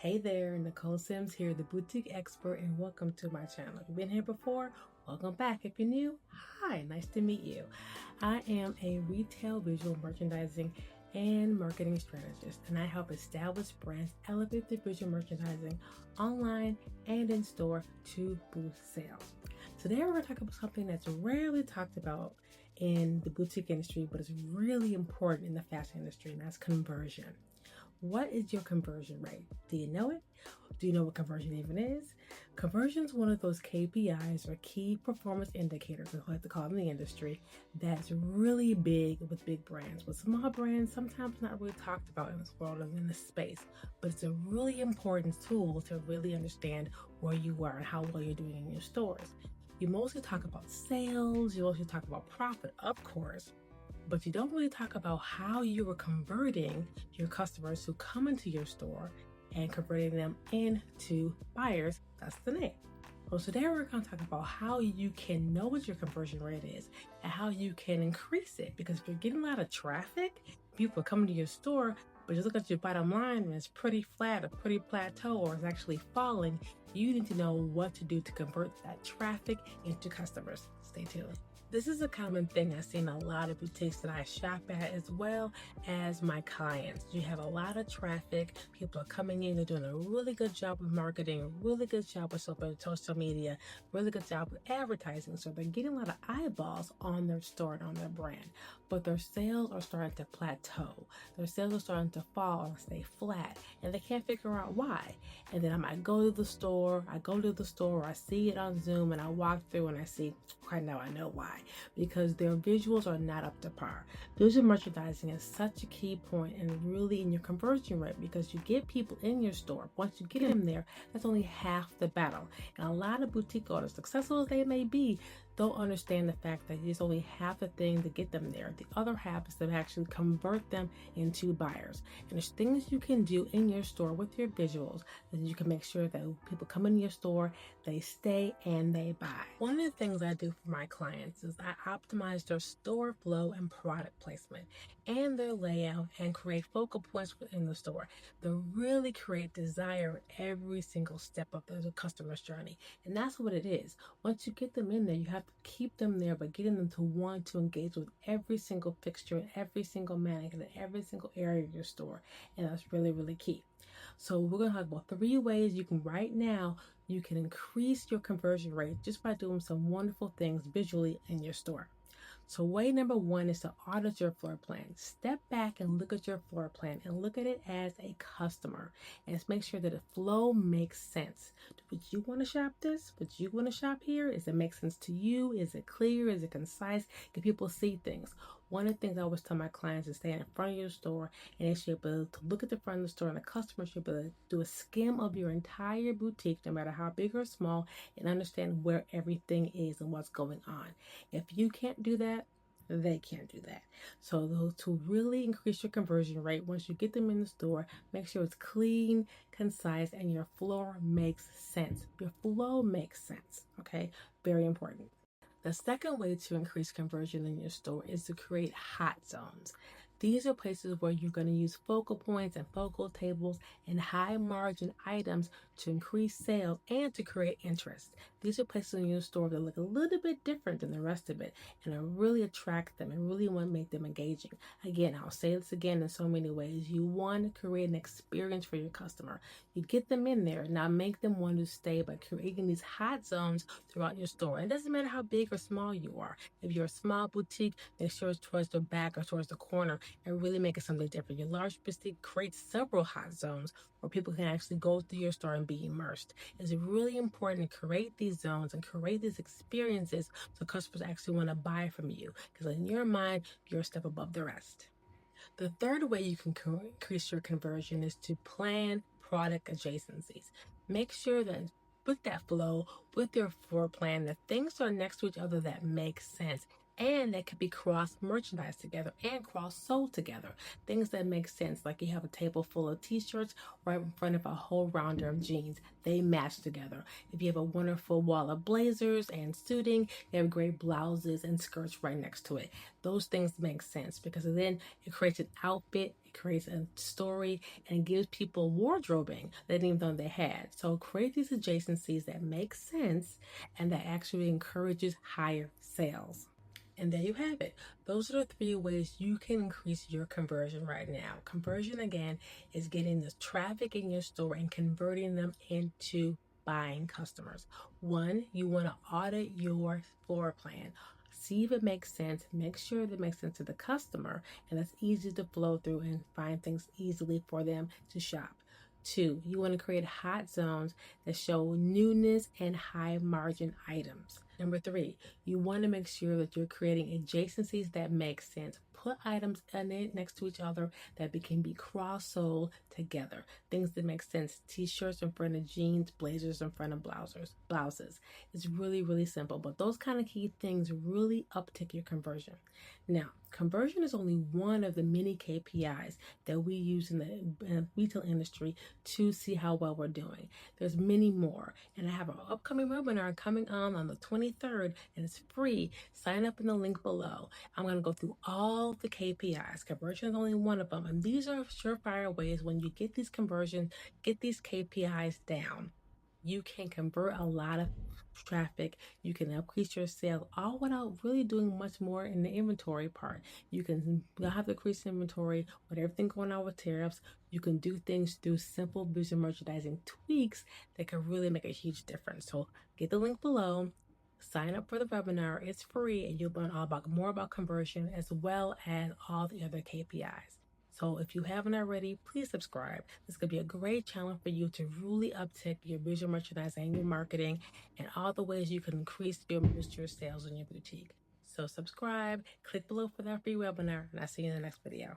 Hey there, Nicole Sims here, the boutique expert, and welcome to my channel. If you've been here before, welcome back. If you're new, hi, nice to meet you. I am a retail visual merchandising and marketing strategist, and I help established brands elevate their visual merchandising online and in store to boost sales. Today we're going to talk about something that's rarely talked about in the boutique industry, but is really important in the fashion industry, and that's conversion. What is your conversion rate? Do you know it? Do you know what conversion even is? Conversion is one of those KPIs or key performance indicators, as I like to call it in the industry, that's really big with big brands. With small brands, sometimes not really talked about in this world and in this space, but it's a really important tool to really understand where you are and how well you're doing in your stores. You mostly talk about sales, you mostly talk about profit, of course, but you don't really talk about how you are converting your customers who come into your store and converting them into buyers. That's the name. Well, today we're going to talk about how you can know what your conversion rate is and how you can increase it. Because if you're getting a lot of traffic, people are coming to your store, but you look at your bottom line and it's pretty flat, a pretty plateau, or it's actually falling, you need to know what to do to convert that traffic into customers. Stay tuned. This is a common thing I've seen a lot of boutiques that I shop at, as well as my clients. You have a lot of traffic. People are coming in, they're doing a really good job with marketing, a really good job with social media, really good job with advertising. So they're getting a lot of eyeballs on their store and on their brand, but their sales are starting to plateau. Their sales are starting to fall and stay flat, and they can't figure out why. And then I might go to the store, I see it on Zoom, and I walk through and I see, right now I know why. Because their visuals are not up to par. Visual merchandising is such a key point and really in your conversion rate, because you get people in your store. Once you get them there, that's only half the battle. And a lot of boutique owners, successful as they may be, don't understand the fact that it's only half the thing to get them there. The other half is to actually convert them into buyers. And there's things you can do in your store with your visuals that you can make sure that when people come in your store, they stay and they buy. One of the things I do for my clients is I optimize their store flow and product placement and their layout and create focal points within the store that really create desire every single step of the customer's journey. And that's what it is. Once you get them in there, you have to keep them there, but getting them to want to engage with every single fixture and every single mannequin and every single area of your store. And that's really, really key. So we're going to talk about 3 ways you can increase your conversion rate just by doing some wonderful things visually in your store. So way number 1 is to audit your floor plan. Step back and look at your floor plan and look at it as a customer, and make sure that the flow makes sense. Would you want to shop this? Would you want to shop here? Does it make sense to you? Is it clear? Is it concise? Can people see things? One of the things I always tell my clients is stay in front of your store, and they should be able to look at the front of the store, and the customer should be able to do a skim of your entire boutique, no matter how big or small, and understand where everything is and what's going on. If you can't do that, they can't do that. So to really increase your conversion rate, once you get them in the store, make sure it's clean, concise, and your floor makes sense. Your flow makes sense, okay? Very important. The second way to increase conversion in your store is to create hot zones. These are places where you're going to use focal points and focal tables and high margin items to increase sales and to create interest. These are places in your store that look a little bit different than the rest of it and really attract them and really want to make them engaging. Again, I'll say this again in so many ways. You want to create an experience for your customer. You get them in there, now make them want to stay by creating these hot zones throughout your store. It doesn't matter how big or small you are. If you're a small boutique, make sure it's towards the back or towards the corner and really make it something different. Your large boutique creates several hot zones where people can actually go through your store and be immersed. It's really important to create these zones and create these experiences so customers actually want to buy from you, because in your mind, you're a step above the rest. The third way you can increase your conversion is to plan product adjacencies. Make sure that with that flow, with your floor plan, that things are next to each other that make sense and that can be cross-merchandised together and cross-sold together. Things that make sense, like you have a table full of t-shirts right in front of a whole rounder of jeans. They match together. If you have a wonderful wall of blazers and suiting, you have great blouses and skirts right next to it. Those things make sense because then it creates an outfit, It creates a story and gives people wardrobing they didn't even know they had. So create these adjacencies that make sense and that actually encourages higher sales. And there you have it. Those are the 3 ways you can increase your conversion right now. Conversion, again, is getting the traffic in your store and converting them into buying customers. 1, you want to audit your floor plan. See if it makes sense. Make sure that it makes sense to the customer and that's easy to flow through and find things easily for them to shop. 2, you want to create hot zones that show newness and high margin items. Number 3, you want to make sure that you're creating adjacencies that make sense. Put items next to each other that can be cross-sold together. Things that make sense. T-shirts in front of jeans, blazers in front of blouses. It's really, really simple, but those kind of key things really uptick your conversion. Now, conversion is only one of the many KPIs that we use in the retail industry to see how well we're doing. There's many more, and I have an upcoming webinar coming on the 23rd, and it's free. Sign up in the link below. I'm going to go through all the KPIs. Conversion is only one of them, and these are surefire ways when you get these conversions, get these KPIs down. You can convert a lot of traffic, you can increase your sales, all without really doing much more in the inventory part. You'll have to increase inventory with everything going on with tariffs. You can do things through simple visual merchandising tweaks that can really make a huge difference. So get the link below, sign up for the webinar. It's free, and you'll learn more about conversion as well as all the other KPIs. So if you haven't already, please subscribe. This could be a great channel for you to really uptick your visual merchandising and your marketing and all the ways you can increase your sales in your boutique. So subscribe, click below for that free webinar, and I'll see you in the next video.